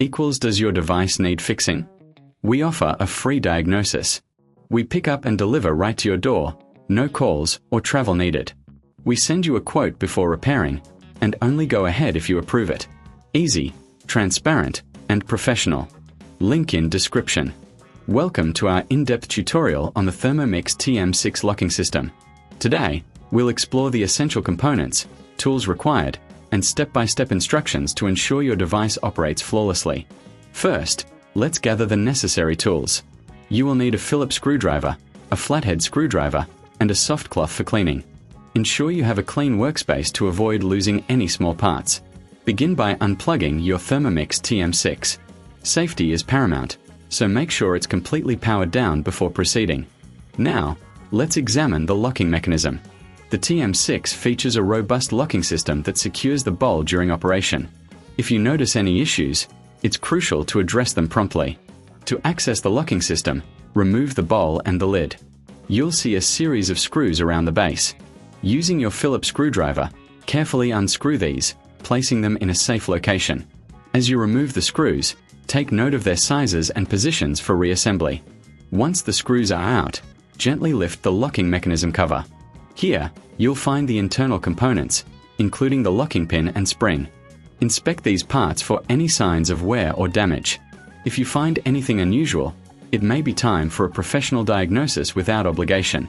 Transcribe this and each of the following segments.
equals does your device need fixing? We offer a free diagnosis. We pick up and deliver right to your door, no calls or travel needed. We send you a quote before repairing, and only go ahead if you approve it. Easy, transparent, and professional. Link in description. Welcome to our in-depth tutorial on the Thermomix TM6 locking system. Today, we'll explore the essential components, tools required, and step-by-step instructions to ensure your device operates flawlessly. First, let's gather the necessary tools. You will need a Phillips screwdriver, a flathead screwdriver, and a soft cloth for cleaning. Ensure you have a clean workspace to avoid losing any small parts. Begin by unplugging your Thermomix TM6. Safety is paramount, so make sure it's completely powered down before proceeding. Now, let's examine the locking mechanism. The TM6 features a robust locking system that secures the bowl during operation. If you notice any issues, it's crucial to address them promptly. To access the locking system, remove the bowl and the lid. You'll see a series of screws around the base. Using your Phillips screwdriver, carefully unscrew these, placing them in a safe location. As you remove the screws, take note of their sizes and positions for reassembly. Once the screws are out, gently lift the locking mechanism cover. Here, you'll find the internal components, including the locking pin and spring. Inspect these parts for any signs of wear or damage. If you find anything unusual, it may be time for a professional diagnosis without obligation.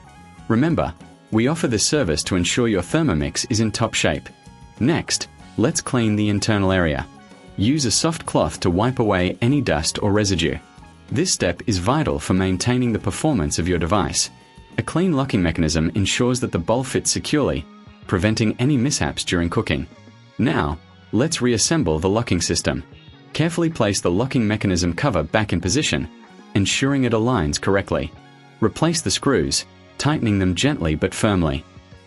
Remember, we offer this service to ensure your Thermomix is in top shape. Next, let's clean the internal area. Use a soft cloth to wipe away any dust or residue. This step is vital for maintaining the performance of your device. A clean locking mechanism ensures that the bowl fits securely, preventing any mishaps during cooking. Now, let's reassemble the locking system. Carefully place the locking mechanism cover back in position, ensuring it aligns correctly. Replace the screws, tightening them gently but firmly.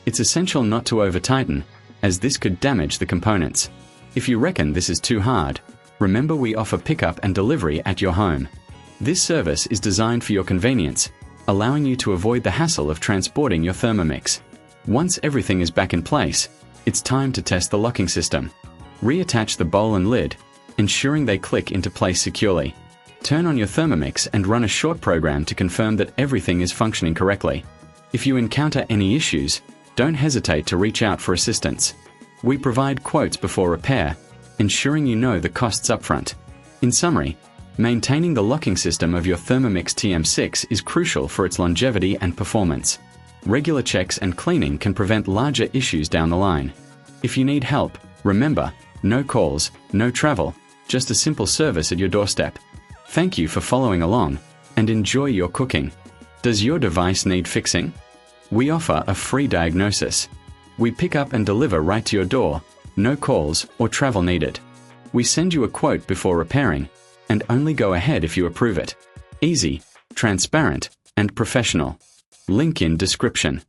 It's essential not to over-tighten, as this could damage the components. If you reckon this is too hard, remember we offer pickup and delivery at your home. This service is designed for your convenience, allowing you to avoid the hassle of transporting your Thermomix. Once everything is back in place, it's time to test the locking system. Reattach the bowl and lid, ensuring they click into place securely. Turn on your Thermomix and run a short program to confirm that everything is functioning correctly. If you encounter any issues, don't hesitate to reach out for assistance. We provide quotes before repair, ensuring you know the costs upfront. In summary, maintaining the locking system of your Thermomix TM6 is crucial for its longevity and performance. Regular checks and cleaning can prevent larger issues down the line. If you need help, remember, no calls, no travel, just a simple service at your doorstep. Thank you for following along, and enjoy your cooking. Does your device need fixing? We offer a free diagnosis. We pick up and deliver right to your door, no calls or travel needed. We send you a quote before repairing, and only go ahead if you approve it. Easy, transparent, and professional. Link in description.